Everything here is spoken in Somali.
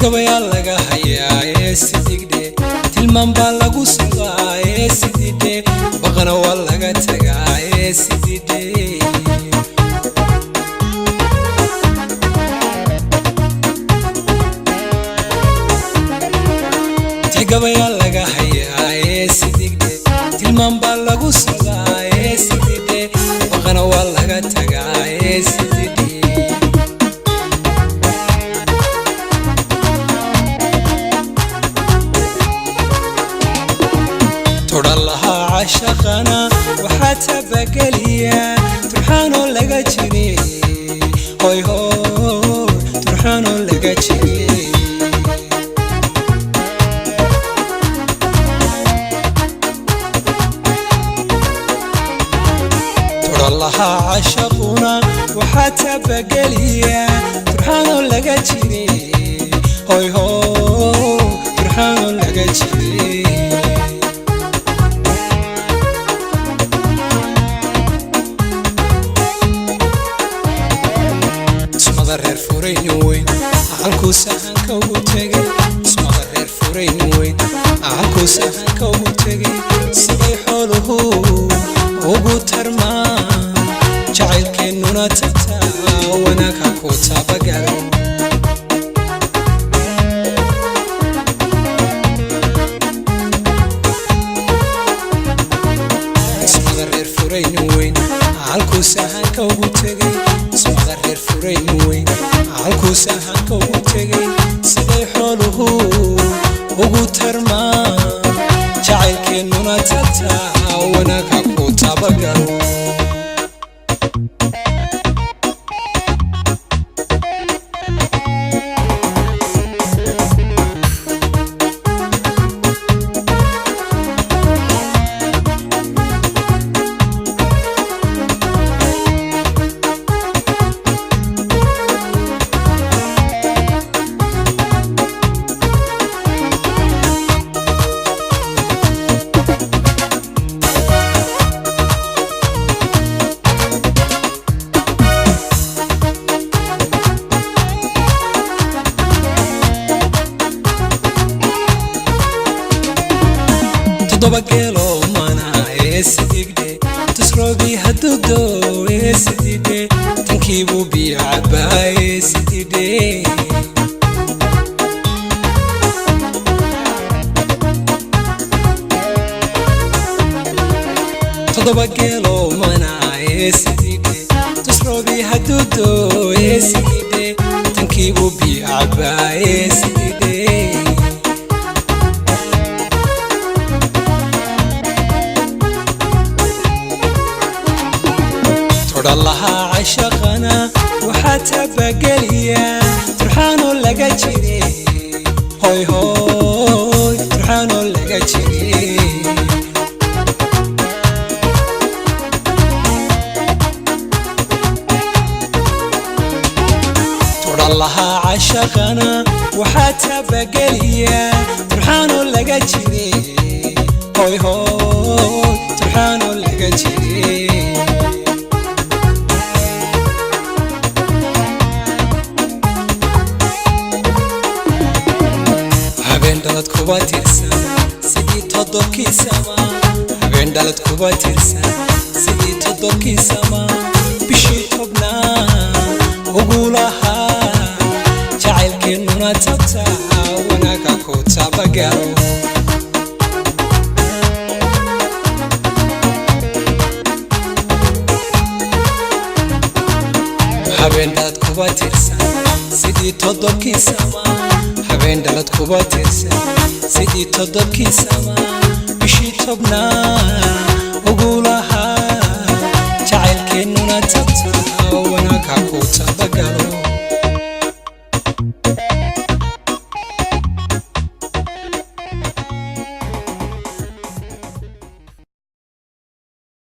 gabaya laga hayaa sidide tilmaan baa lagu sugaa sidide baqana waa laga tagaa sidide gabaya laga hayaa sidide tilmaan baa lagu sugaa sidide baqana waa laga tagaa sidide عشقنا وحتى بقليا ترحانو لقى جري هوي هو ترحانو لقى جري ترى الله عشقنا وحتى بقليا ترحانو لقى جري هوي هو ترحانو لقى جري reer furayn weyn aanku sahanka ugu tagay ismada reer furayn weyn aanku sahanka ugu tagay siday xooluhu ugu tarmaan jacaylkeennuna tagtaa wanaagha ku taabagalo ismada reer furayn weyn aanku sahanka ugu tagay ismada reer furayn weyn halku sahanka ugu tagay siday xooluhu ugu tarmaan jacaylkeennuna tagtaa wanaagha ku taabagalo Tobagelo mana sidide tusrogi hadudo sidide tankibu bi'aba sidide Tobagelo mana sidide tusrogi hadudo sidide tankibu bi'aba sidide الله عشقنا وحتى بقليا ترحانو لقى جري هوي هوي ترحانو لقى جري ترى الله عشقنا وحتى بقليا ترحانو لقى جري هوي هوي ترحانو لقى جري dalad kuba tirsan sidii todobkii sama habeen dalad kuba tirsan sidii todobkii sama bishii tobnaa ugu lahaa jacaylkeennuna tagtaa wanaagha ku taabagalo habeen dalad kuba tirsan sidii todobkii sama habeen dalad kuba tirsan sidii todobkii sama bishii tobnaa ugula